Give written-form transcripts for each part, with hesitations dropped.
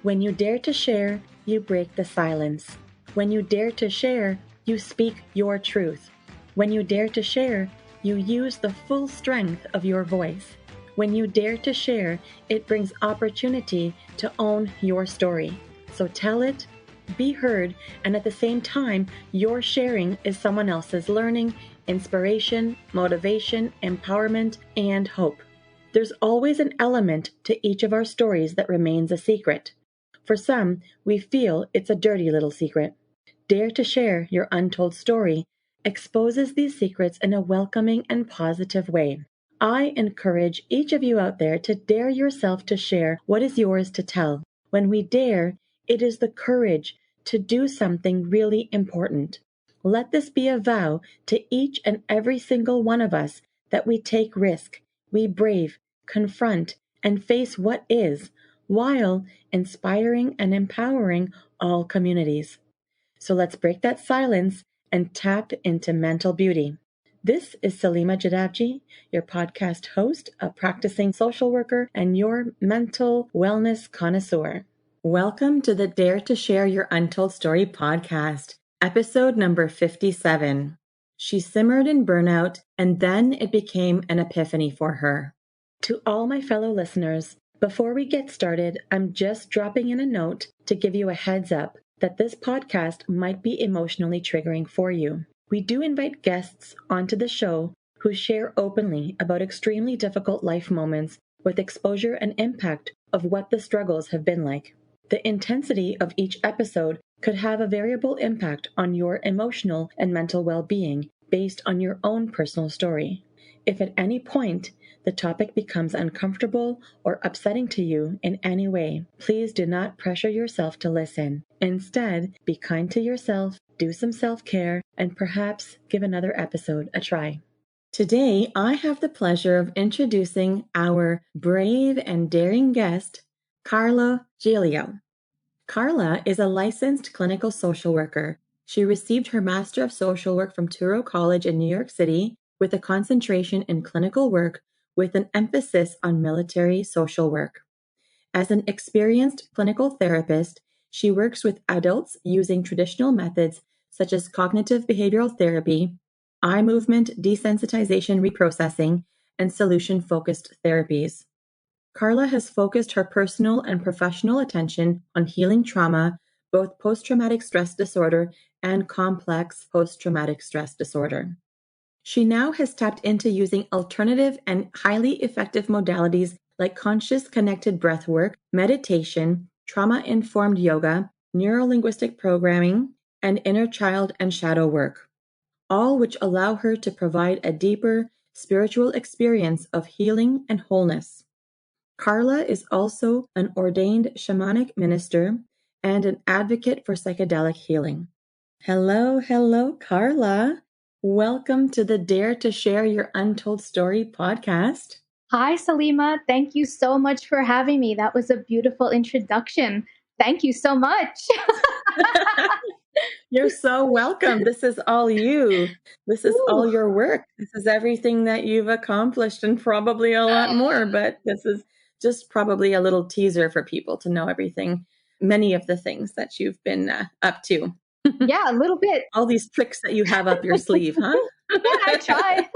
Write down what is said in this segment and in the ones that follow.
When you dare to share, you break the silence. When you dare to share, you speak your truth. When you dare to share, you use the full strength of your voice. When you dare to share, it brings opportunity to own your story. So tell it, be heard, and at the same time, your sharing is someone else's learning, inspiration, motivation, empowerment, and hope. There's always an element to each of our stories that remains a secret. For some, we feel it's a dirty little secret. Dare to share your untold story exposes these secrets in a welcoming and positive way. I encourage each of you out there to dare yourself to share what is yours to tell. When we dare, it is the courage to do something really important. Let this be a vow to each and every single one of us that we take risk, we brave, confront, and face what is, while inspiring and empowering all communities. So let's break that silence and tap into mental beauty. This is Salima Jadavji, your podcast host, a practicing social worker, and your mental wellness connoisseur. Welcome to the Dare to Share Your Untold Story podcast, episode number 57. She simmered in burnout, and then it became an epiphany for her. To all my fellow listeners, before we get started, I'm just dropping in a note to give you a heads up that this podcast might be emotionally triggering for you. We do invite guests onto the show who share openly about extremely difficult life moments with exposure and impact of what the struggles have been like. The intensity of each episode could have a variable impact on your emotional and mental well-being based on your own personal story. If at any point the topic becomes uncomfortable or upsetting to you in any way, please do not pressure yourself to listen. Instead, be kind to yourself, do some self-care, and perhaps give another episode a try. Today, I have the pleasure of introducing our brave and daring guest, Carla Giglio. Carla is a licensed clinical social worker. She received her Master of Social Work from Touro College in New York City with a concentration in clinical work with an emphasis on military social work. As an experienced clinical therapist, she works with adults using traditional methods such as cognitive behavioral therapy, eye movement desensitization reprocessing, and solution-focused therapies. Carla has focused her personal and professional attention on healing trauma, both post-traumatic stress disorder and complex post-traumatic stress disorder. She now has tapped into using alternative and highly effective modalities like conscious connected breathwork, meditation, trauma-informed yoga, neuro-linguistic programming, and inner child and shadow work, all which allow her to provide a deeper spiritual experience of healing and wholeness. Carla is also an ordained shamanic minister and an advocate for psychedelic healing. Hello, Carla. Welcome to the Dare to Share Your Untold Story podcast. Hi, Salima. Thank you so much for having me. That was a beautiful introduction. Thank you so much. You're so welcome. This is all you. This is all your work. This is everything that you've accomplished and probably a lot more, but this is just probably a little teaser for people to know everything, many of the things that you've been up to. Yeah, a little bit. All these tricks that you have up your sleeve, huh? Yeah, I try.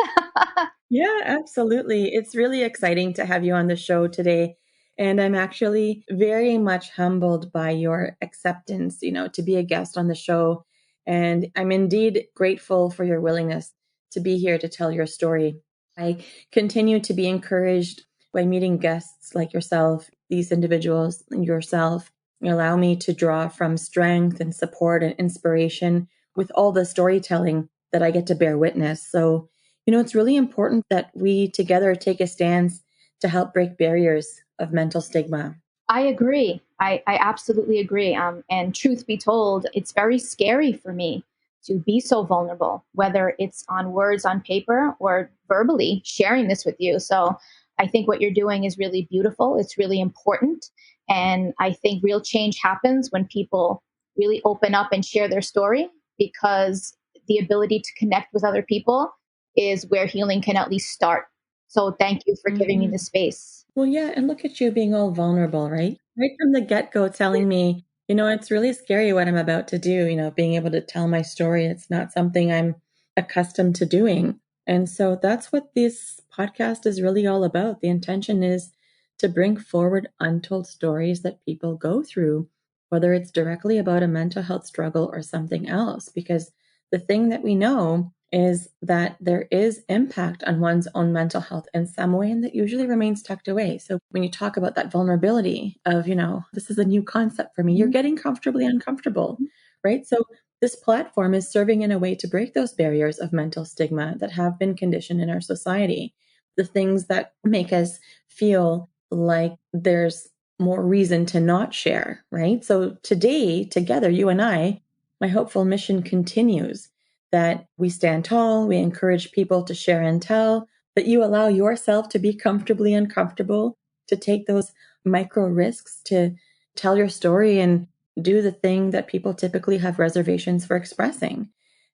Yeah, absolutely. It's really exciting to have you on the show today. And I'm actually very much humbled by your acceptance, to be a guest on the show. And I'm indeed grateful for your willingness to be here to tell your story. I continue to be encouraged by meeting guests like yourself, these individuals, and yourself. You allow me to draw from strength and support and inspiration with all the storytelling that I get to bear witness. So, it's really important that we together take a stance to help break barriers of mental stigma. I agree. I absolutely agree. And truth be told, it's very scary for me to be so vulnerable, whether it's on words on paper or verbally sharing this with you. So I think what you're doing is really beautiful. It's really important. And I think real change happens when people really open up and share their story, because the ability to connect with other people is where healing can at least start. So thank you for giving me the space. Well, yeah, and look at you being all vulnerable, right? Right from the get-go telling me, it's really scary what I'm about to do, being able to tell my story. It's not something I'm accustomed to doing. And so that's what this podcast is really all about. The intention is to bring forward untold stories that people go through, whether it's directly about a mental health struggle or something else, because the thing that we know is that there is impact on one's own mental health in some way, and that usually remains tucked away. So when you talk about that vulnerability of, this is a new concept for me, you're getting comfortably uncomfortable, right? So this platform is serving in a way to break those barriers of mental stigma that have been conditioned in our society, the things that make us feel like there's more reason to not share, right? So today, together, you and I, my hopeful mission continues that we stand tall, we encourage people to share and tell, that you allow yourself to be comfortably uncomfortable, to take those micro risks, to tell your story and do the thing that people typically have reservations for expressing.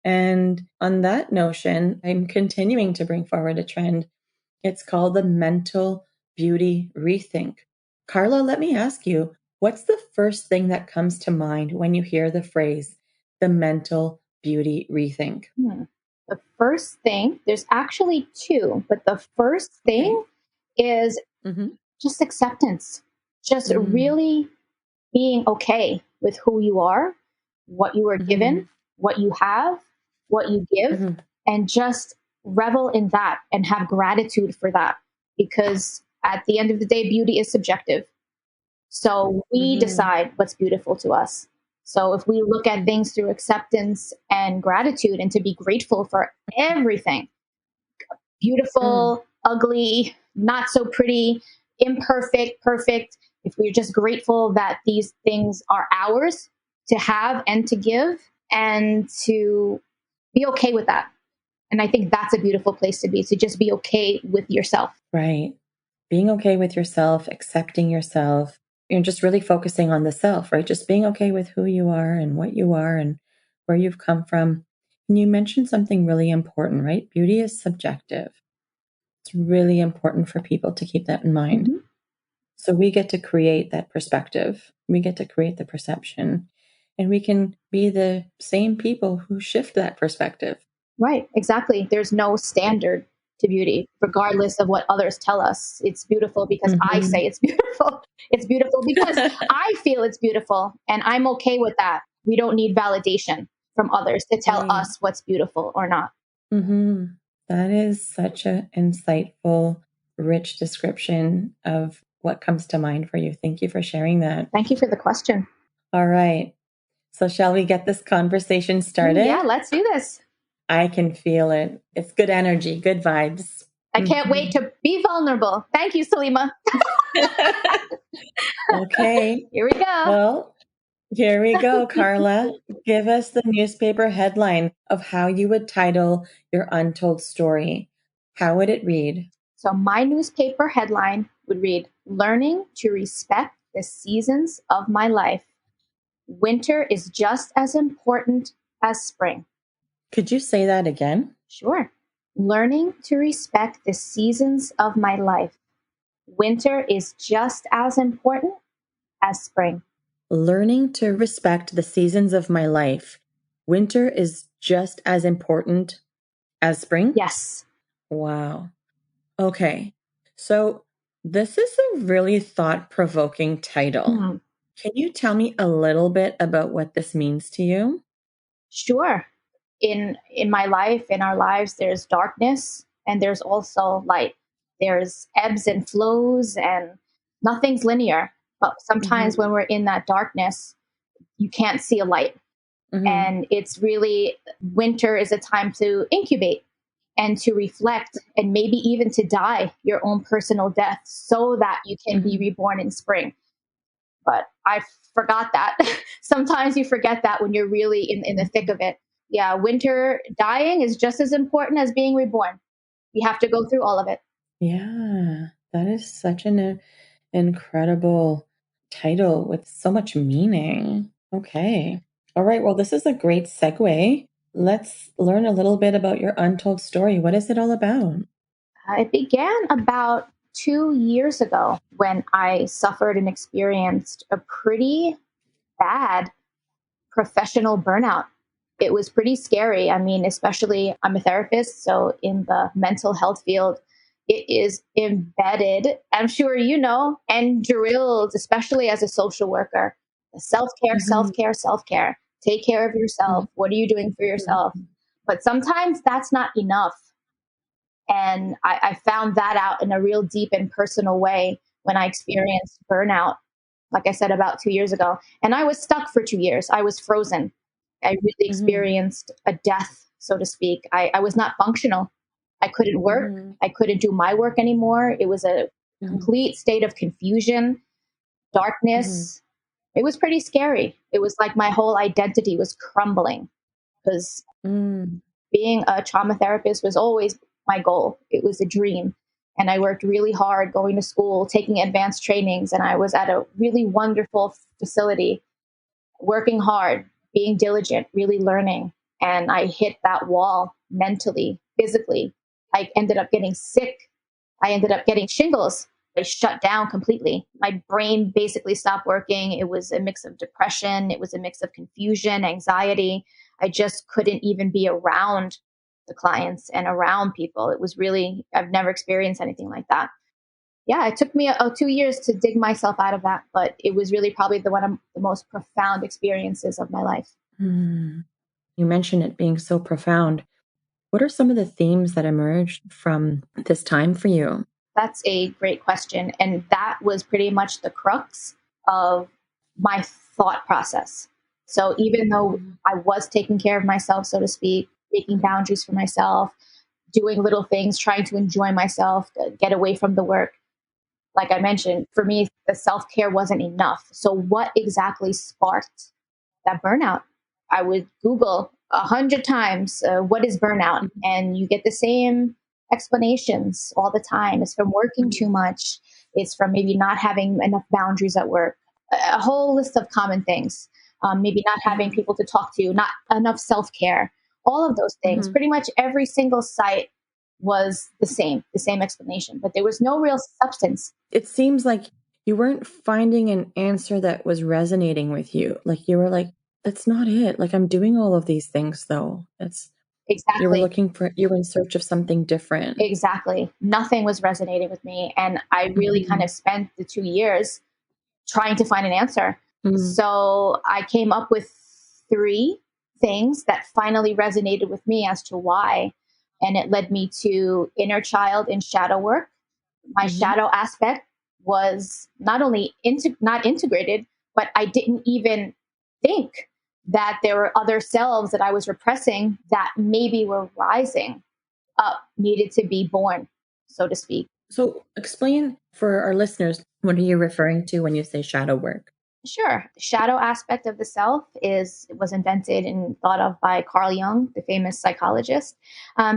And on that notion, I'm continuing to bring forward a trend. It's called the mental beauty rethink. Carla, let me ask you, what's the first thing that comes to mind when you hear the phrase, the mental beauty rethink? The first thing, there's actually two, but the first thing is just acceptance, just really being okay with who you are, what you were given, what you have, what you give, and just revel in that and have gratitude for that. Because at the end of the day, beauty is subjective. So we decide what's beautiful to us. So if we look at things through acceptance and gratitude and to be grateful for everything, beautiful, ugly, not so pretty, imperfect, perfect, if we're just grateful that these things are ours to have and to give and to be okay with that. And I think that's a beautiful place to be, to just be okay with yourself. Right. Being okay with yourself, accepting yourself, just really focusing on the self, right? Just being okay with who you are and what you are and where you've come from. And you mentioned something really important, right? Beauty is subjective. It's really important for people to keep that in mind. So we get to create that perspective. We get to create the perception, and we can be the same people who shift that perspective. Right, exactly. There's no standard to beauty, regardless of what others tell us. It's beautiful because I say it's beautiful. It's beautiful because I feel it's beautiful, and I'm okay with that. We don't need validation from others to tell us what's beautiful or not. That is such an insightful, rich description of what comes to mind for you. Thank you for sharing that. Thank you for the question. All right. So shall we get this conversation started? Yeah, let's do this. I can feel it. It's good energy, good vibes. I can't wait to be vulnerable. Thank you, Salima. Okay. Here we go. Well, here we go, Carla. Give us the newspaper headline of how you would title your untold story. How would it read? So my newspaper headline would read, Learning to Respect the Seasons of My Life. Winter is just as important as spring. Could you say that again? Sure. Learning to respect the seasons of my life. Winter is just as important as spring. Learning to respect the seasons of my life. Winter is just as important as spring? Yes. Wow. Okay. So this is a really thought-provoking title. Can you tell me a little bit about what this means to you? Sure. In my life, in our lives, there's darkness and there's also light. There's ebbs and flows and nothing's linear. But sometimes when we're in that darkness, you can't see a light. And it's really, winter is a time to incubate and to reflect and maybe even to die your own personal death so that you can be reborn in spring. But I forgot that. Sometimes you forget that when you're really in the thick of it. Yeah, winter dying is just as important as being reborn. You have to go through all of it. Yeah, that is such an incredible title with so much meaning. Okay. All right. Well, this is a great segue. Let's learn a little bit about your untold story. What is it all about? It began about 2 years ago when I suffered and experienced a pretty bad professional burnout. It was pretty scary. I mean, especially I'm a therapist, so in the mental health field, it is embedded, I'm sure you know, and drilled, especially as a social worker. Self care, self Mhm. care, self care. Take care of yourself. Mhm. What are you doing for yourself? Mhm. But sometimes that's not enough. And I found that out in a real deep and personal way when I experienced burnout, like I said, about 2 years ago. And I was stuck for 2 years. I was frozen. I really Mhm. experienced a death, so to speak. I was not functional. I couldn't work. Mhm. I couldn't do my work anymore. It was a Mhm. complete state of confusion, Mhm. darkness. It was pretty scary. It was like my whole identity was crumbling because Mm. being a trauma therapist was always my goal. It was a dream. And I worked really hard going to school, taking advanced trainings. And I was at a really wonderful facility, working hard, being diligent, really learning. And I hit that wall mentally, physically. I ended up getting sick. I ended up getting shingles. I shut down completely. My brain basically stopped working. It was a mix of depression. It was a mix of confusion, anxiety. I just couldn't even be around the clients and around people. It was really, I've never experienced anything like that. Yeah, it took me 2 years to dig myself out of that, but it was really probably one of the most profound experiences of my life. Mm. You mentioned it being so profound. What are some of the themes that emerged from this time for you? That's a great question. And that was pretty much the crux of my thought process. So even though Mhm. I was taking care of myself, so to speak, making Mhm. boundaries for myself, doing little things, trying to enjoy myself, to get away from the work, like I mentioned, for me, the self care wasn't enough. So, what exactly sparked that burnout? I would Google 100 times, what is burnout? Mhm. And you get the same explanations all the time. It's from working too Mhm. much, it's from maybe not having enough boundaries at work, a whole list of common things. Maybe not having Mhm. people to talk to, not enough self care, all of those things. Mhm. Pretty much every single site was the same explanation, but there was no real substance. It seems like you weren't finding an answer that was resonating with you. Like you were like, that's not it. Like I'm doing all of these things though. It's you were Exactly. looking for you were in search of something different. Exactly. Nothing was resonating with me. And I really kind Mhm. of spent the 2 years trying to find an answer. Mhm. So I came up with three things that finally resonated with me as to why. And it led me to inner child and shadow work. My Mhm. shadow aspect was not only not integrated, but I didn't even think that there were other selves that I was repressing that maybe were rising up, needed to be born, so to speak. So explain for our listeners, what are you referring to when you say shadow work? Sure. The shadow aspect of the self is was invented and thought of by Carl Jung, the famous psychologist.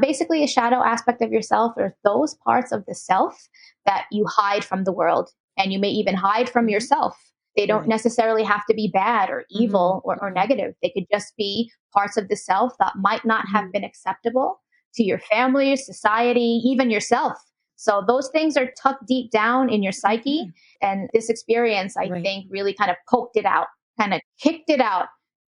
Basically, a shadow aspect of yourself are those parts of the self that you hide from the world, and you may even hide from Mhm. yourself. They don't Right. necessarily have to be bad or Mhm. evil or Mhm. negative. They could just be parts of the self that might not have Mhm. been acceptable to your family, society, even yourself. So those things are tucked deep down in your psyche, Okay. and this experience, I Right. think, really kind of poked it out, kind of kicked it out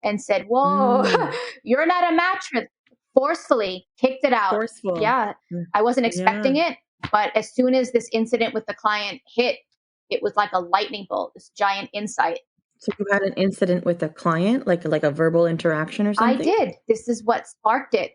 and said, whoa, Mm. you're not a match for forcefully kicked it out. Forceful. Yeah, Mm. I wasn't Yeah. expecting it. But as soon as this incident with the client hit, it was like a lightning bolt, this giant insight. So you had an incident with a client, like a verbal interaction or I something? did. This is what sparked it.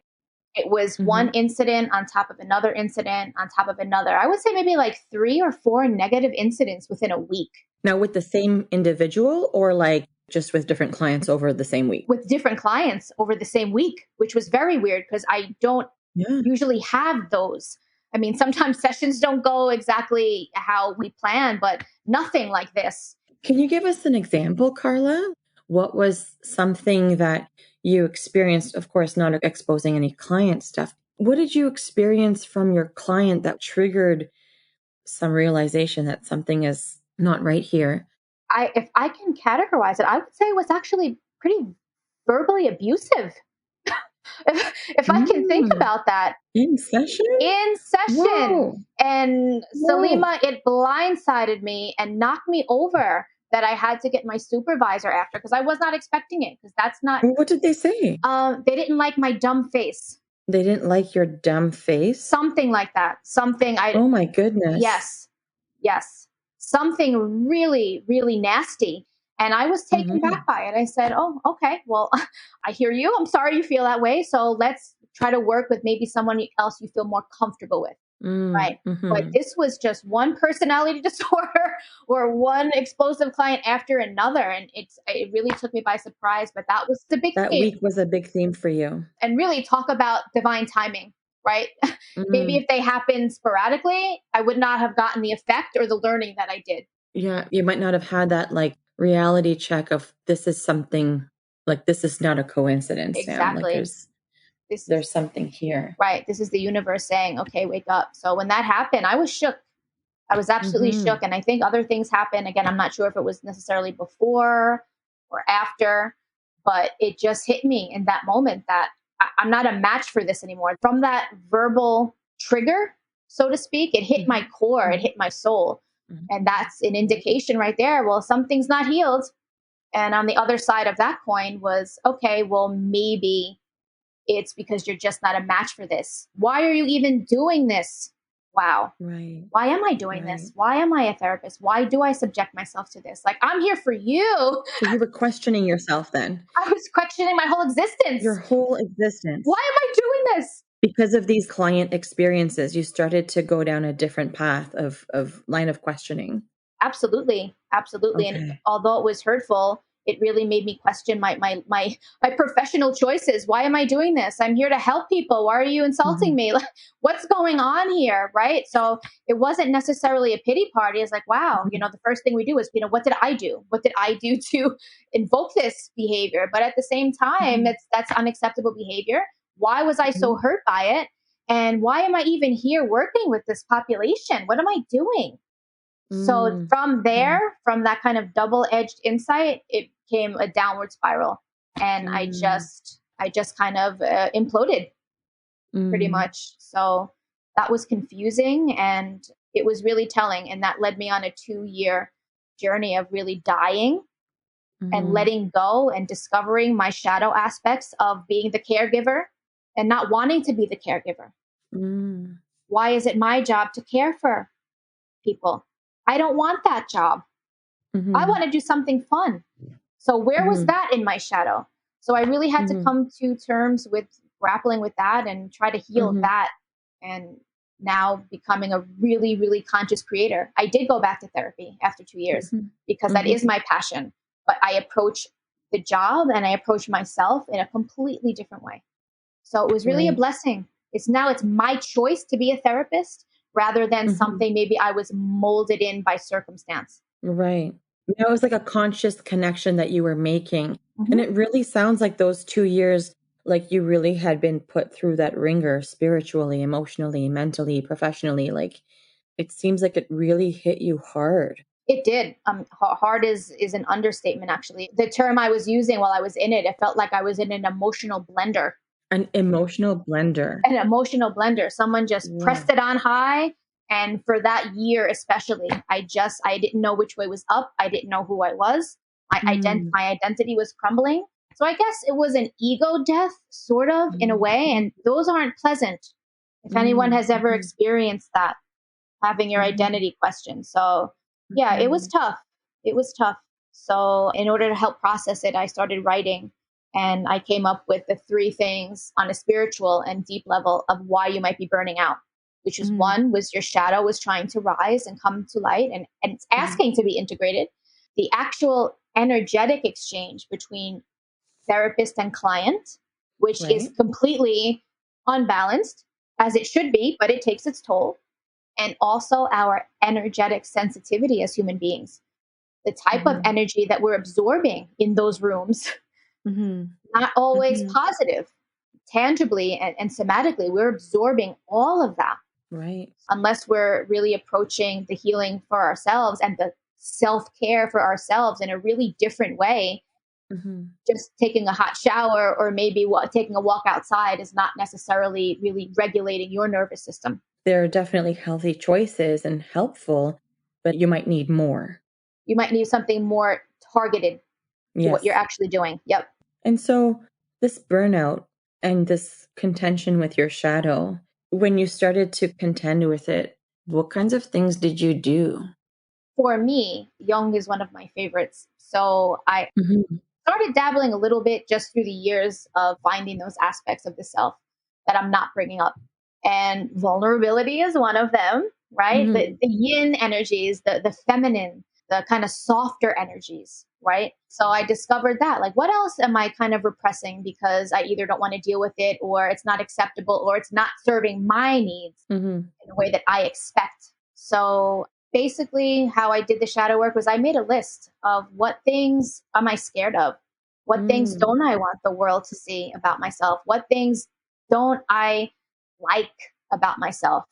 It was one Mhm. incident on top of another incident on top of another. I would say maybe like 3 or 4 negative incidents within a week. Now with the same individual or like just with different clients over the same week? With different clients over the same week, which was very weird because I don't Yeah. usually have those. I mean, sometimes sessions don't go exactly how we plan, but nothing like this. Can you give us an example, Carla? What was something that you experienced? Of course, not exposing any client stuff. What did you experience from your client that triggered some realization that something is not right here? If I can categorize it, I would say it was actually pretty verbally abusive. If I can think about that. In session? In session. Whoa. And Whoa. Salima, it blindsided me and knocked me over that I had to get my supervisor after, because I was not expecting it, because that's not. What did they say? They didn't like my dumb face. They didn't like your dumb face? Something like that. Oh my goodness. Yes. Something really, really nasty. And I was taken back by it. I said, oh, okay, well, I hear you. I'm sorry you feel that way. So let's try to work with maybe someone else you feel more comfortable with. Right. But this was just one personality disorder or one explosive client after another. And it really took me by surprise. But that was the big That theme. week was a big theme for you. And really talk about divine timing, right? Maybe if they happened sporadically, I would not have gotten the effect or the learning that I did. Yeah. You might not have had that like reality check of this is something, like this is not a coincidence. Exactly. Like there's something here. Right. This is the universe saying, okay, wake up. So when that happened, I was shook. I was absolutely shook. And I think other things happened. Again, I'm not sure if it was necessarily before or after, but it just hit me in that moment that I'm not a match for this anymore. From that verbal trigger, so to speak, it hit my core, it hit my soul. And that's an indication right there. Well, something's not healed. And on the other side of that coin was, okay, well, maybe it's because you're just not a match for this. Why are you even doing this? Wow. Right. Why am I doing this? Why am I a therapist? Why do I subject myself to this? Like, I'm here for you. So you were questioning yourself then. I was questioning my whole existence. Your whole existence. Why am I doing this? Because of these client experiences, you started to go down a different path of line of questioning. Absolutely. Okay. And although it was hurtful, it really made me question my professional choices. Why am I doing this? I'm here to help people. Why are you insulting me? Like, what's going on here? Right. So it wasn't necessarily a pity party. It's like, wow, the first thing we do is, what did I do? What did I do to invoke this behavior? But at the same time, that's unacceptable behavior. Why was I so hurt by it? And why am I even here working with this population? What am I doing? So from there, from that kind of double-edged insight, it came a downward spiral. And I just kind of imploded pretty much. So that was confusing and it was really telling. And that led me on a 2-year journey of really dying and letting go and discovering my shadow aspects of being the caregiver and not wanting to be the caregiver. Why is it my job to care for people? I don't want that job. I want to do something fun. So where was that in my shadow? So I really had to come to terms with grappling with that and try to heal that. And now becoming a really, really conscious creator. I did go back to therapy after 2 years because that is my passion. But I approach the job and I approach myself in a completely different way. So it was really a blessing. It's my choice to be a therapist, rather than something maybe I was molded in by circumstance. Right. It was like a conscious connection that you were making. And it really sounds like those 2 years, like you really had been put through that ringer spiritually, emotionally, mentally, professionally. Like it seems like it really hit you hard. It did. Hard is an understatement, actually. The term I was using while I was in it felt like I was in an emotional blender. An emotional blender. An emotional blender. Someone just pressed it on high. And for that year, especially, I didn't know which way was up. I didn't know who I was. My identity was crumbling. So I guess it was an ego death, sort of, in a way. And those aren't pleasant. If anyone has ever experienced that, having your identity questioned. So yeah, it was tough. It was tough. So in order to help process it, I started writing. And I came up with the 3 things on a spiritual and deep level of why you might be burning out, which is one was your shadow was trying to rise and come to light and it's asking to be integrated. The actual energetic exchange between therapist and client, which is completely unbalanced, as it should be, but it takes its toll. And also our energetic sensitivity as human beings, the type of energy that we're absorbing in those rooms. Not always positive, tangibly and somatically. We're absorbing all of that. Right. Unless we're really approaching the healing for ourselves and the self-care for ourselves in a really different way Mm-hmm. Just taking a hot shower or maybe taking a walk outside is not necessarily really regulating your nervous system. There are definitely healthy choices and helpful, but you might need more. You might need something more targeted to what you're Yes. actually doing. Yep. And so this burnout and this contention with your shadow, when you started to contend with it, what kinds of things did you do? For me, Jung is one of my favorites. So I Mm-hmm. started dabbling a little bit just through the years of finding those aspects of the self that I'm not bringing up. And vulnerability is one of them, right? Mm-hmm. The yin energies, the feminine, the kind of softer energies, right? So I discovered that, like, what else am I kind of repressing because I either don't want to deal with it or it's not acceptable or it's not serving my needs Mm-hmm. in a way that I expect. So basically, how I did the shadow work was I made a list of what things am I scared of? What things Mm. don't I want the world to see about myself? What things don't I like about myself?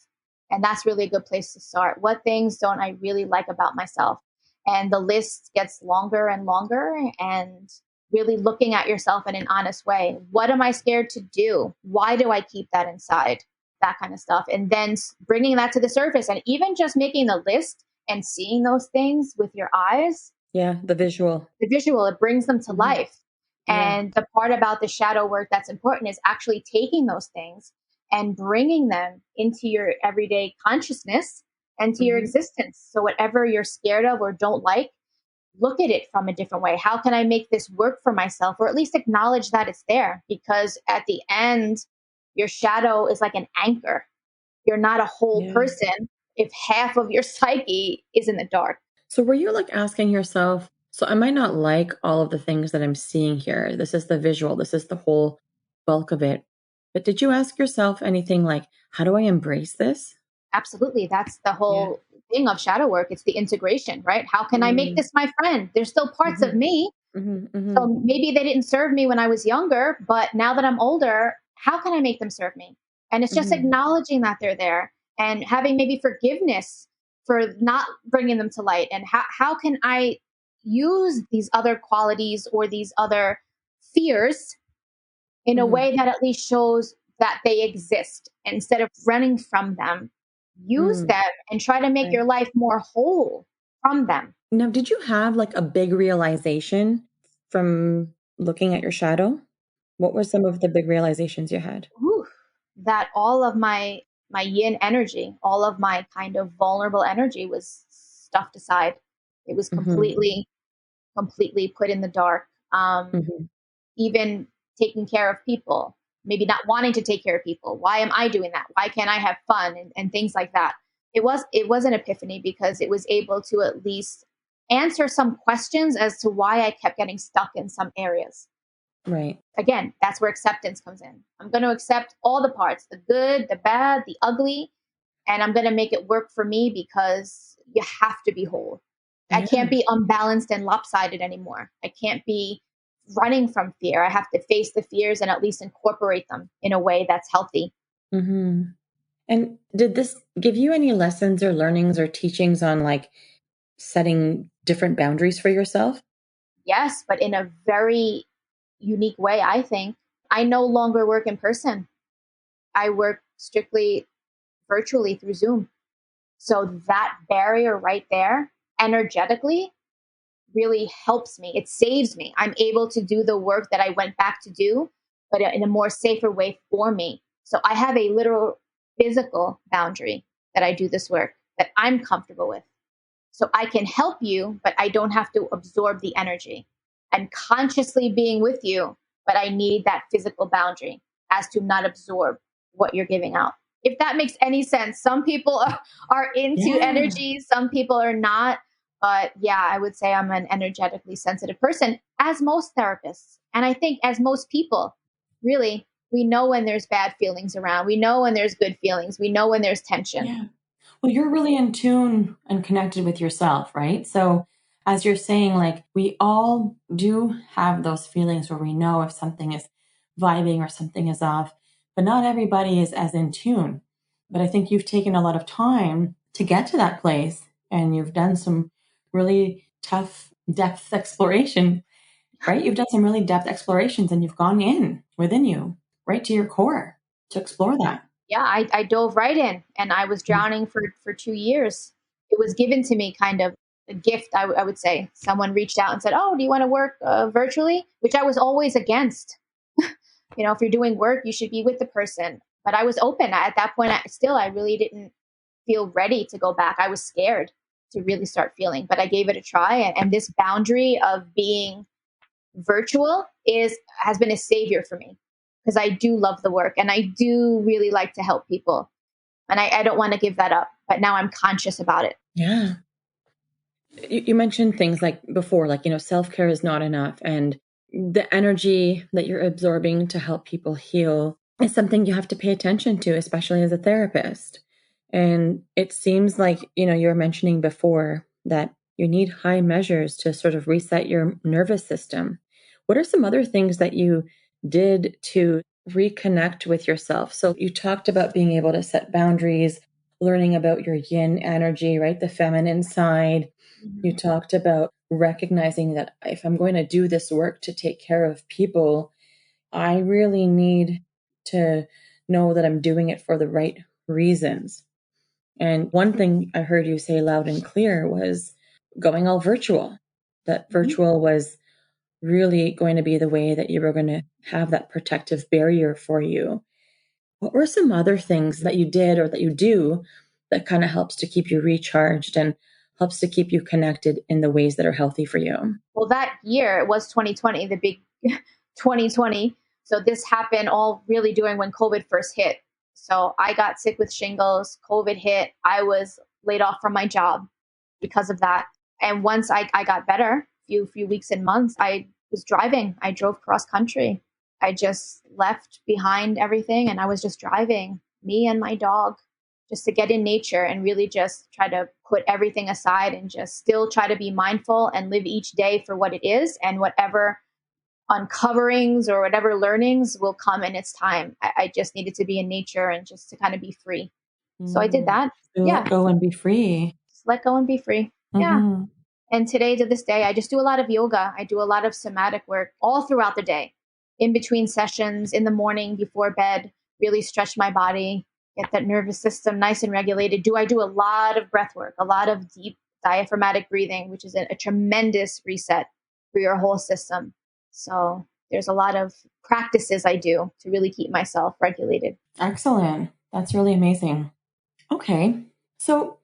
And that's really a good place to start. What things don't I really like about myself? And the list gets longer and longer, and really looking at yourself in an honest way. What am I scared to do? Why do I keep that inside? That kind of stuff. And then bringing that to the surface, and even just making the list and seeing those things with your eyes, Yeah, the visual. it brings them to Mm-hmm. life. Yeah. And the part about the shadow work that's important is actually taking those things and bringing them into your everyday consciousness and to your Mm-hmm. existence. So whatever you're scared of or don't like, look at it from a different way. How can I make this work for myself? Or at least acknowledge that it's there, because at the end, your shadow is like an anchor. You're not a whole Yeah. person if half of your psyche is in the dark. So were you like asking yourself, so I might not like all of the things that I'm seeing here. This is the visual, this is the whole bulk of it. But did you ask yourself anything like, how do I embrace this? Absolutely. That's the Yeah. whole thing of shadow work. It's the integration, right? How can I make Mm. this my friend? There's still parts of Mhm. me. Mhm. Mhm. So maybe they didn't serve me when I was younger, but now that I'm older, how can I make them serve me? And it's just Mhm. acknowledging that they're there and having maybe forgiveness for not bringing them to light. And how can I use these other qualities or these other fears in a Mhm. way that at least shows that they exist instead of running from them? Use Mm. them and try to make Right. your life more whole from them. Now, did you have like a big realization from looking at your shadow? What were some of the big realizations you had? Whew, that all of my yin energy, all of my kind of vulnerable energy was stuffed aside. It was Mhm. completely put in the dark. Mhm. Even taking care of people, maybe not wanting to take care of people. Why am I doing that? Why can't I have fun and things like that? It was an epiphany because it was able to at least answer some questions as to why I kept getting stuck in some areas. Right. Again, that's where acceptance comes in. I'm going to accept all the parts, the good, the bad, the ugly, and I'm going to make it work for me because you have to be whole. I can't Yeah. be unbalanced and lopsided anymore. I can't be running from fear. I have to face the fears and at least incorporate them in a way that's healthy. Mhm. And did this give you any lessons or learnings or teachings on like setting different boundaries for yourself? Yes, but in a very unique way, I think. I no longer work in person. I work strictly virtually through Zoom. So that barrier right there, energetically, really helps me. It saves me. I'm able to do the work that I went back to do, but in a more safer way for me. So I have a literal physical boundary that I do this work that I'm comfortable with. So I can help you, but I don't have to absorb the energy. I'm consciously being with you, but I need that physical boundary as to not absorb what you're giving out. If that makes any sense, some people are into Yeah. energy, some people are not. But yeah, I would say I'm an energetically sensitive person, as most therapists. And I think, as most people, really, we know when there's bad feelings around. We know when there's good feelings. We know when there's tension. Yeah. Well, you're really in tune and connected with yourself, right? So, as you're saying, like, we all do have those feelings where we know if something is vibing or something is off, but not everybody is as in tune. But I think you've taken a lot of time to get to that place and you've done some really tough depth exploration. right? You've done some really depth explorations and you've gone in within you, right to your core to explore that. Yeah, I dove right in and I was drowning for 2 years. It was given to me kind of a gift, I would say. Someone reached out and said, "Oh, do you want to work virtually?" Which I was always against. If you're doing work, you should be with the person. But I was open. At that point, I really didn't feel ready to go back. I was scared to really start feeling, but I gave it a try. And this boundary of being virtual has been a savior for me because I do love the work and I do really like to help people. And I don't want to give that up, but now I'm conscious about it. Yeah. You mentioned things like before, like, self-care is not enough. And the energy that you're absorbing to help people heal is something you have to pay attention to, especially as a therapist. And it seems like, you were mentioning before that you need high measures to sort of reset your nervous system. What are some other things that you did to reconnect with yourself? So you talked about being able to set boundaries, learning about your yin energy, right? The feminine side. You talked about recognizing that if I'm going to do this work to take care of people, I really need to know that I'm doing it for the right reasons. And one thing I heard you say loud and clear was going all virtual, that virtual was really going to be the way that you were going to have that protective barrier for you. What were some other things that you did or that you do that kind of helps to keep you recharged and helps to keep you connected in the ways that are healthy for you? Well, that year, it was 2020, the big 2020. So this happened all really during when COVID first hit. So I got sick with shingles, COVID hit. I was laid off from my job because of that. And once I got better, few weeks and months, I was driving. I drove cross country. I just left behind everything and I was just driving, me and my dog, just to get in nature and really just try to put everything aside and just still try to be mindful and live each day for what it is, and whatever uncoverings or whatever learnings will come in its time. I just needed to be in nature and just to kind of be free. So I did that. Let go and be free. Just let go and be free. Yeah. And today to this day, I just do a lot of yoga. I do a lot of somatic work all throughout the day, in between sessions, in the morning, before bed, really stretch my body, get that nervous system nice and regulated. I do a lot of breath work, a lot of deep diaphragmatic breathing, which is a tremendous reset for your whole system. So there's a lot of practices I do to really keep myself regulated. Excellent. That's really amazing. Okay. So,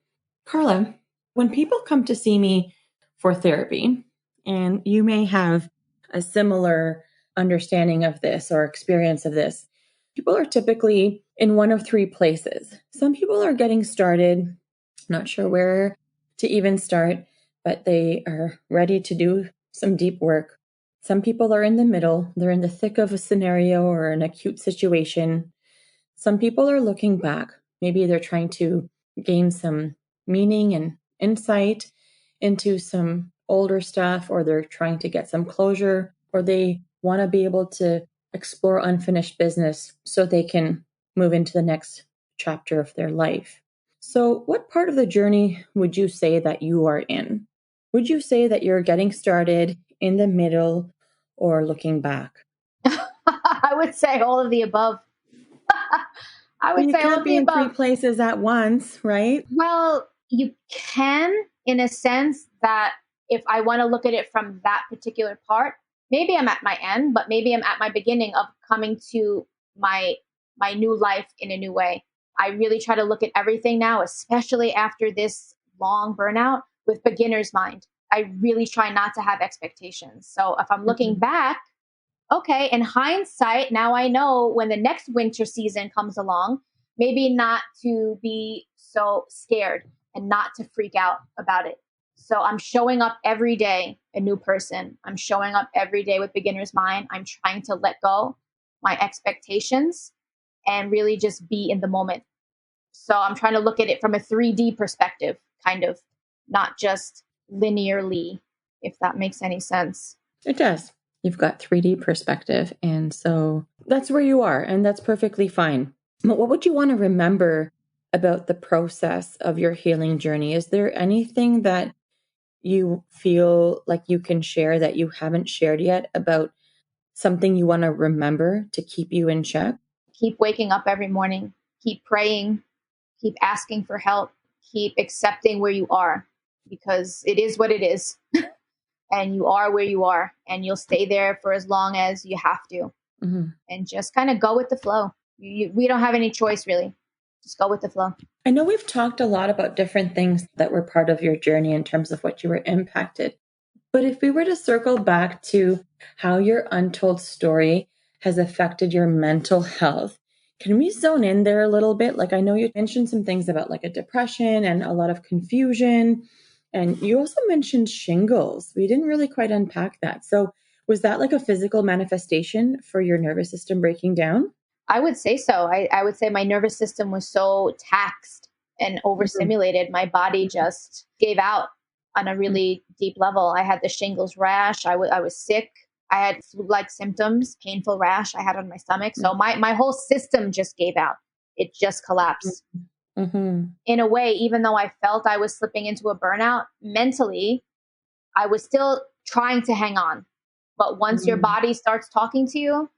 Carla, when people come to see me for therapy, and you may have a similar understanding of this or experience of this, people are typically in one of three places. Some people are getting started, not sure where to even start, but they are ready to do some deep work. Some people are in the middle. They're in the thick of a scenario or an acute situation. Some people are looking back. Maybe they're trying to gain some meaning and insight into some older stuff, or they're trying to get some closure, or they want to be able to explore unfinished business so they can move into the next chapter of their life. So, what part of the journey would you say that you are in? Would you say that you're getting started, in the middle, or looking back? I would say all of the above. I would You say all can't of be the in three above. places at once, right? Well, you can, in a sense that if I want to look at it from that particular part, maybe I'm at my end, but maybe I'm at my beginning of coming to my new life in a new way. I really try to look at everything now, especially after this long burnout, with beginner's mind. I really try not to have expectations. So if I'm looking back, okay, in hindsight, now I know when the next winter season comes along, maybe not to be so scared and not to freak out about it. So I'm showing up every day a new person. I'm showing up every day with beginner's mind. I'm trying to let go my expectations and really just be in the moment. So I'm trying to look at it from a 3D perspective, kind of, not just linearly, if that makes any sense. It does. You've got 3D perspective. And so that's where you are. And that's perfectly fine. But what would you want to remember about the process of your healing journey? Is there anything that you feel like you can share that you haven't shared yet about something you want to remember to keep you in check? Keep waking up every morning, keep praying, keep asking for help, keep accepting where you are, because it is what it is. And you are where you are, and you'll stay there for as long as you have to. Mm-hmm. And just kind of go with the flow. We don't have any choice, really. Just go with the flow. I know we've talked a lot about different things that were part of your journey in terms of what you were impacted. But if we were to circle back to how your untold story has affected your mental health, can we zone in there a little bit? Like, I know you mentioned some things about like a depression and a lot of confusion. And you also mentioned shingles. We didn't really quite unpack that. So was that like a physical manifestation for your nervous system breaking down? I would say so. I would say my nervous system was so taxed and Mhm. overstimulated. My body just gave out on a really deep level. I had the shingles rash. I was sick. I had flu-like symptoms, painful rash I had on my stomach. So my whole system just gave out. It just collapsed. Mm-hmm. In a way, even though I felt I was slipping into a burnout, mentally, I was still trying to hang on. But once your Mm-hmm. body starts talking to you,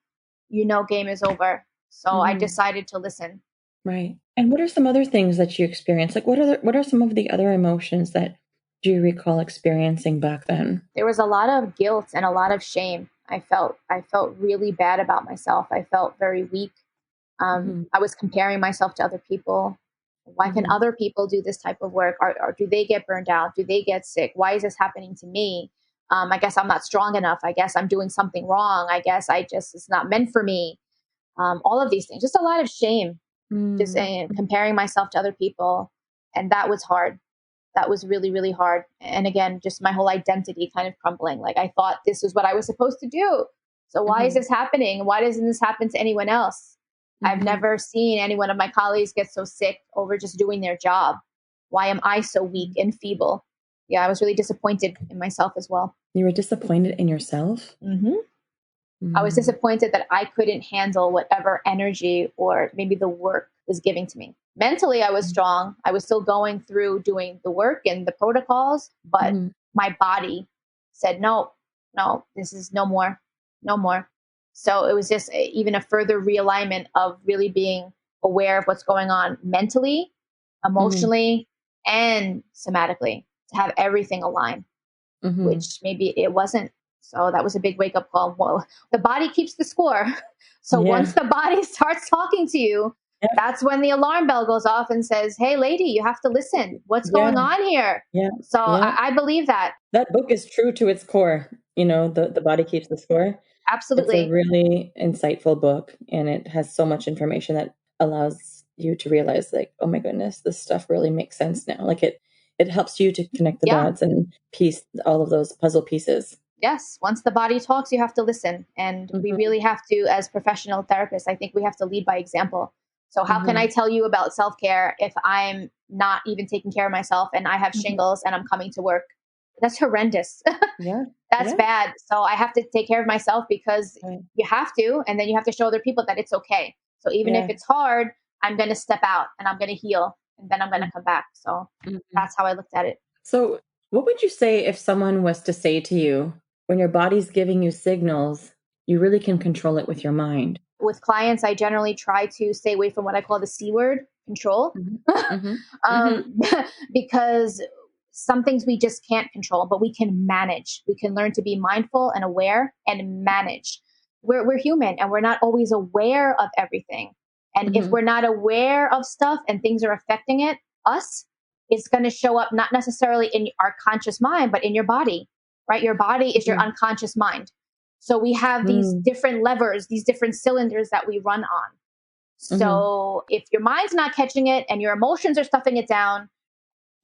you know game is over. So I Mm-hmm. decided to listen. Right. And what are some other things that you experienced? Like what are some of the other emotions that do you recall experiencing back then? There was a lot of guilt and a lot of shame. I felt really bad about myself. I felt very weak. Mm-hmm. I was comparing myself to other people. Why can Mm-hmm. other people do this type of work? Or do they get burned out? Do they get sick? Why is this happening to me? I guess I'm not strong enough. I guess I'm doing something wrong. I guess it's not meant for me. All of these things, just a lot of shame, just comparing myself to other people. And that was hard. That was really, really hard. And again, just my whole identity kind of crumbling. Like I thought this was what I was supposed to do. So why is Mm-hmm. this happening? Why doesn't this happen to anyone else? I've Mm-hmm. never seen any one of my colleagues get so sick over just doing their job. Why am I so weak and feeble? Yeah, I was really disappointed in myself as well. You were disappointed in yourself? hmm I was Mm-hmm. disappointed that I couldn't handle whatever energy or maybe the work was giving to me. Mentally, I was strong. I was still going through doing the work and the protocols, but Mm-hmm. my body said, no, no, this is no more, no more. So it was just even a further realignment of really being aware of what's going on mentally, Mm-hmm. emotionally, and somatically to have everything aligned, Mm-hmm. which maybe it wasn't. So that was a big wake up call. Well, the body keeps the score. So once Yeah. the body starts talking to you, Yeah. that's when the alarm bell goes off and says, hey, lady, you have to listen. What's Yeah. going on here? Yeah. So Yeah. I believe that. That book is true to its core. The body keeps the score. It's a Absolutely. really insightful book, and it has so much information that allows you to realize, like, oh my goodness, this stuff really makes sense now. Like it helps you to connect the Yeah. dots and piece all of those puzzle pieces. Yes. Once the body talks, you have to listen. And we Mm-hmm. really have to, as professional therapists, I think we have to lead by example. So how can Mm-hmm. I tell you about self-care if I'm not even taking care of myself and I have Mm-hmm. shingles and I'm coming to work? That's horrendous. Yeah. That's Yeah. bad. So I have to take care of myself because Right. you have to, and then you have to show other people that it's okay. So even if Yeah. it's hard, I'm going to step out and I'm going to heal and then I'm going to come back. So Mm-hmm. that's how I looked at it. So, what would you say if someone was to say to you, when your body's giving you signals, you really can control it with your mind? With clients, I generally try to stay away from what I call the C word, control, Mhm. Mhm. Mhm. um, because some things we just can't control, but we can manage. We can learn to be mindful and aware and manage. We're human and we're not always aware of everything. And if Mhm. we're not aware of stuff and things are affecting us, it's going to show up not necessarily in our conscious mind, but in your body, right? Your body is your Mhm. unconscious mind. So we have these Mm. different levers, these different cylinders that we run on. Mhm. So if your mind's not catching it and your emotions are stuffing it down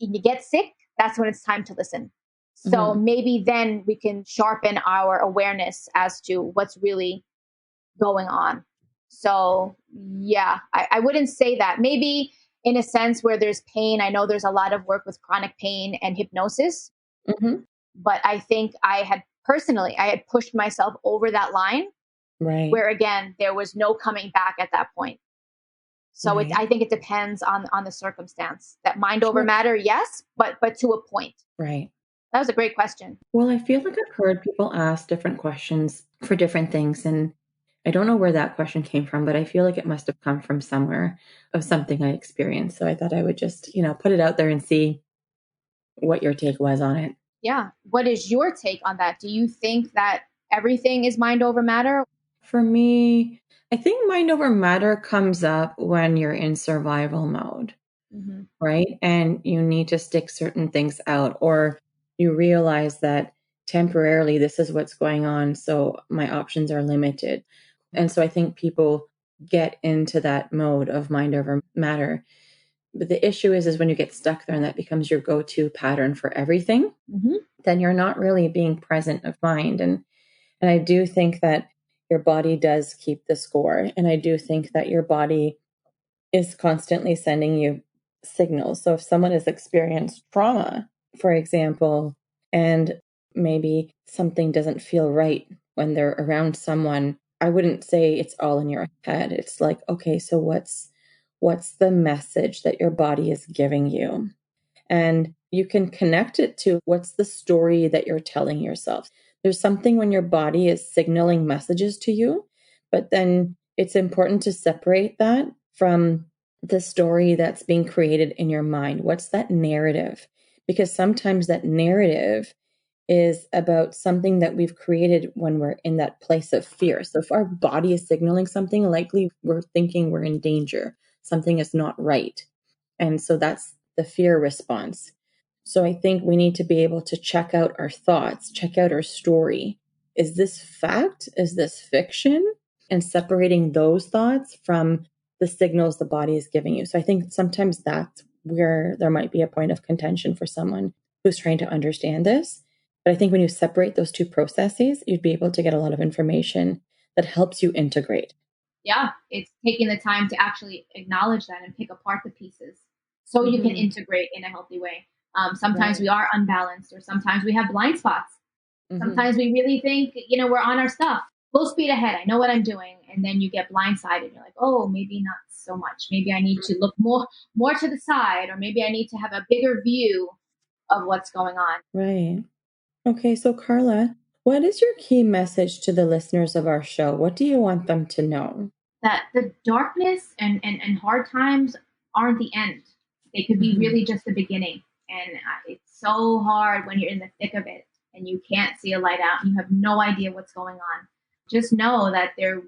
and you get sick, that's when it's time to listen. So Mhm. maybe then we can sharpen our awareness as to what's really going on. So yeah, I wouldn't say that. Maybe in a sense where there's pain, I know there's a lot of work with chronic pain and hypnosis, Mhm. but I think I had pushed myself over that line Right. where again there was no coming back at that point. So Right. I think it depends on the circumstance. That mind over Sure. matter, yes, but to a point. Right. That was a great question. Well, I feel like I've heard people ask different questions for different things. And I don't know where that question came from, but I feel like it must have come from somewhere of something I experienced. So I thought I would just, put it out there and see what your take was on it. Yeah. What is your take on that? Do you think that everything is mind over matter? For me, I think mind over matter comes up when you're in survival mode, Mm-hmm. right? And you need to stick certain things out, or you realize that temporarily this is what's going on. So my options are limited. And so I think people get into that mode of mind over matter. But the issue is when you get stuck there and that becomes your go-to pattern for everything, Mm-hmm. then you're not really being present of mind. And I do think that your body does keep the score. And I do think that your body is constantly sending you signals. So if someone has experienced trauma, for example, and maybe something doesn't feel right when they're around someone, I wouldn't say it's all in your head. It's like, okay, so what's the message that your body is giving you? And you can connect it to what's the story that you're telling yourself. There's something when your body is signaling messages to you, but then it's important to separate that from the story that's being created in your mind. What's that narrative? Because sometimes that narrative is about something that we've created when we're in that place of fear. So if our body is signaling something, likely we're thinking we're in danger, something is not right. And so that's the fear response. So I think we need to be able to check out our thoughts, check out our story. Is this fact? Is this fiction? And separating those thoughts from the signals the body is giving you. So I think sometimes that's where there might be a point of contention for someone who's trying to understand this. But I think when you separate those two processes, you'd be able to get a lot of information that helps you integrate. Yeah, it's taking the time to actually acknowledge that and pick apart the pieces so you can integrate in a healthy way. Sometimes Right. we are unbalanced, or sometimes we have blind spots. Mm-hmm. Sometimes we really think, we're on our stuff. Full speed ahead. I know what I'm doing. And then you get blindsided. You're like, oh, maybe not so much. Maybe I need to look more to the side, or maybe I need to have a bigger view of what's going on. Right. Okay, so Carla, what is your key message to the listeners of our show? What do you want them to know? That the darkness and hard times aren't the end. They could be Mhm. really just the beginning. And it's so hard when you're in the thick of it and you can't see a light out and you have no idea what's going on. Just know that there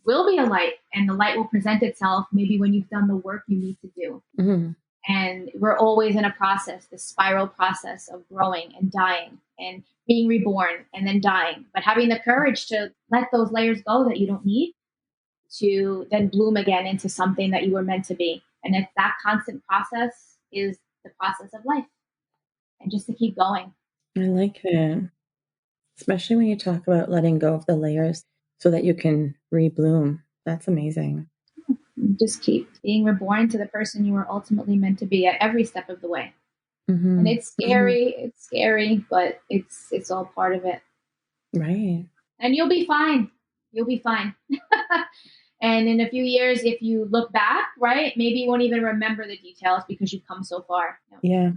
will be a light, and the light will present itself maybe when you've done the work you need to do. Mhm. And we're always in a process, the spiral process of growing and dying and being reborn and then dying. But having the courage to let those layers go that you don't need, to then bloom again into something that you were meant to be. And if that constant process is the process of life, and just to keep going. I like it, especially when you talk about letting go of the layers so that you can rebloom. That's amazing. Just keep being reborn to the person you were ultimately meant to be at every step of the way. And Mhm. Mhm. it's scary, but it's all part of it. Right. And you'll be fine. You'll be fine. And in a few years, if you look back, right, maybe you won't even remember the details because you've come so far. Yeah.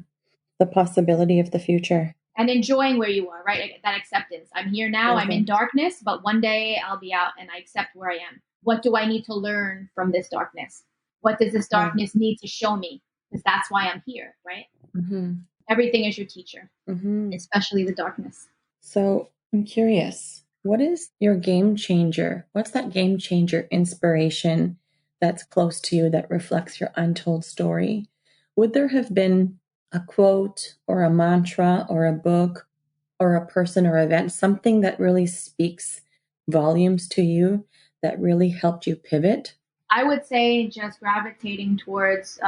The possibility of the future. And enjoying where you are, right? That acceptance. I'm here now, I'm in Perfect. darkness, but one day I'll be out and I accept where I am. What do I need to learn from this darkness? What does this Yeah. darkness need to show me? Because that's why I'm here, right? Mhm. Everything is your teacher, Mhm. especially the darkness. So I'm curious, what is your game changer? What's that game changer inspiration that's close to you that reflects your untold story? Would there have been a quote or a mantra or a book or a person or event, something that really speaks volumes to you that really helped you pivot? I would say just gravitating towards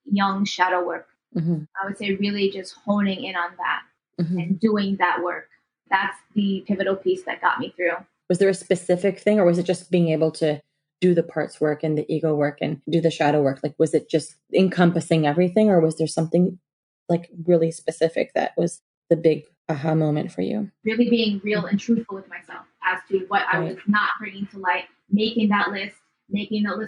young shadow work. Hmm. I would say really just honing in on that Hmm. and doing that work. That's the pivotal piece that got me through. Was there a specific thing, or was it just being able to do the parts work and the ego work and do the shadow work? Like, was it just encompassing everything, or was there something like really specific that was the big aha moment for you? Really being real Mhm. and truthful with myself as to what I was Right. not bringing to light, making that list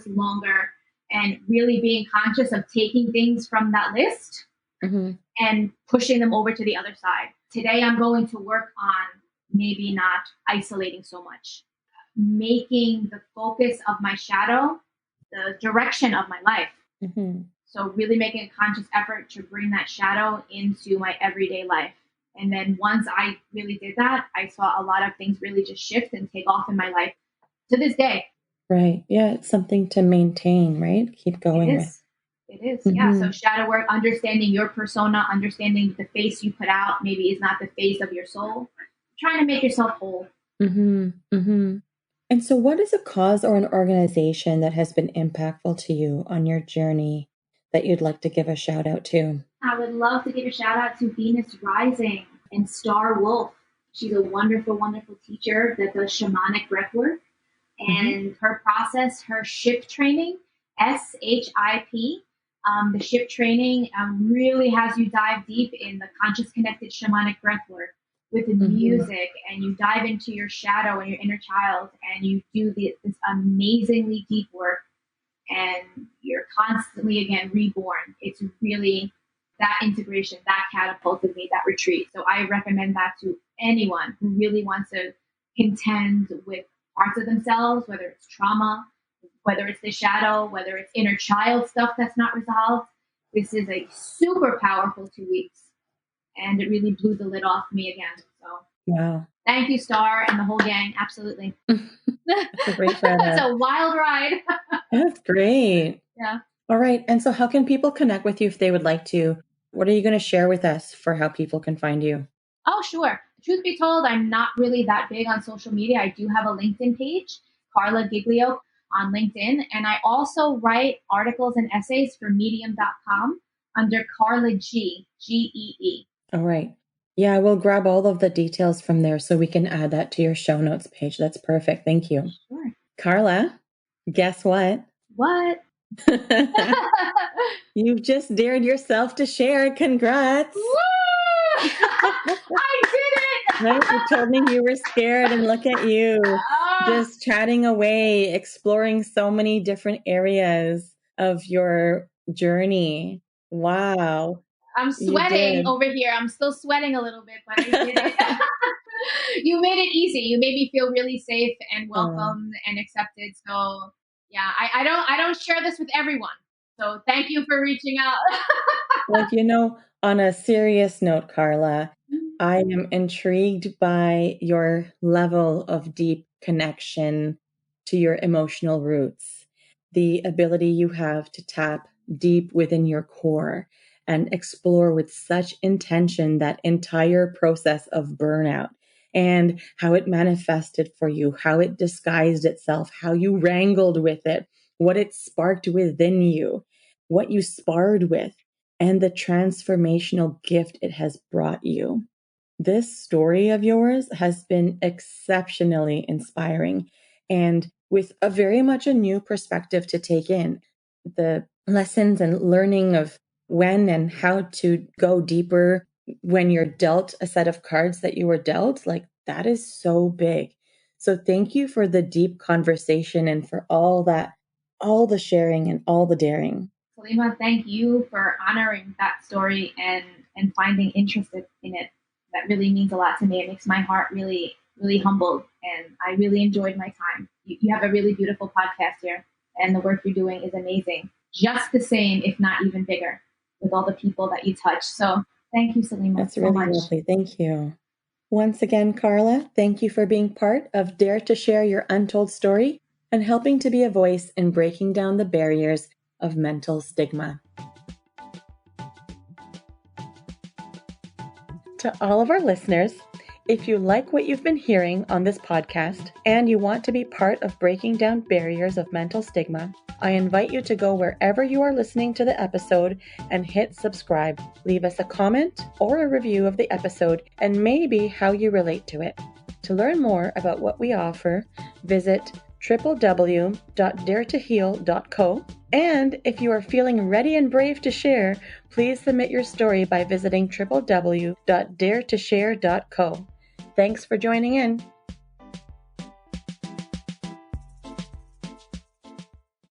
longer, and really being conscious of taking things from that list Hmm. and pushing them over to the other side. today I'm going to work on maybe not isolating so much, making the focus of my shadow the direction of my life. Mm-hmm. So really making a conscious effort to bring that shadow into my everyday life. And then once I really did that, I saw a lot of things really just shift and take off in my life to this day. Right. Yeah. It's something to maintain, right? Keep going with. It is. Mm-hmm. Yeah. So shadow work, understanding your persona, understanding the face you put out maybe is not the face of your soul. Trying to make yourself whole. Mm-hmm. Mm-hmm. And so what is a cause or an organization that has been impactful to you on your journey that you'd like to give a shout out to? I would love to give a shout out to Venus Rising and Star Wolf. She's a wonderful, wonderful teacher that does shamanic breathwork. And her process, her SHIP training, SHIP, the SHIP training really has you dive deep in the conscious connected shamanic breathwork with the music, and you dive into your shadow and your inner child, and you do this amazingly deep work, and you're constantly again reborn. It's really that integration that catapulted me, that retreat. So I recommend that to anyone who really wants to contend with parts of themselves, whether it's trauma, whether it's the shadow, whether it's inner child stuff that's not resolved. This is a super powerful 2 weeks, and it really blew the lid off me again. So wow. Thank you, Star, and the whole gang. Absolutely. That's a great shout out. It's a wild ride. That's great. Yeah. All right. And so how can people connect with you if they would like to? What are you going to share with us for how people can find you? Oh, sure. Truth be told, I'm not really that big on social media. I do have a LinkedIn page, Carla Giglio on LinkedIn. And I also write articles and essays for medium.com under Carla G-E-E. All right. Yeah, I will grab all of the details from there so we can add that to your show notes page. That's perfect. Thank you. Sure. Carla, guess what? What? You've just dared yourself to share. Congrats. Woo! I did it! Right? You told me you were scared, and look at you. Just chatting away, exploring so many different areas of your journey. Wow. I'm sweating over here. I'm still sweating a little bit, but I did it. You made it easy. You made me feel really safe and welcome and accepted. So yeah, I don't share this with everyone. So thank you for reaching out. Well, on a serious note, Carla, I am intrigued by your level of deep connection to your emotional roots, the ability you have to tap deep within your core and explore with such intention that entire process of burnout and how it manifested for you, how it disguised itself, how you wrangled with it, what it sparked within you, what you sparred with, and the transformational gift it has brought you. This story of yours has been exceptionally inspiring and with a very much a new perspective to take in. The lessons and learning of when and how to go deeper when you're dealt a set of cards that you were dealt, like that is so big. So thank you for the deep conversation and for all the sharing and all the daring. Salima, thank you for honoring that story and finding interest in it. That really means a lot to me. It makes my heart really, really humbled, and I really enjoyed my time. You have a really beautiful podcast here, and the work you're doing is amazing. Just the same, if not even bigger, with all the people that you touch. So thank you, Salima. That's so really much. lovely. Thank you. Once again, Carla, thank you for being part of Dare to Share Your Untold Story and helping to be a voice in breaking down the barriers of mental stigma. To all of our listeners, if you like what you've been hearing on this podcast and you want to be part of breaking down barriers of mental stigma, I invite you to go wherever you are listening to the episode and hit subscribe. Leave us a comment or a review of the episode and maybe how you relate to it. To learn more about what we offer, visit www.daretoheal.co. And if you are feeling ready and brave to share, please submit your story by visiting www.daretoshare.co. Thanks for joining in.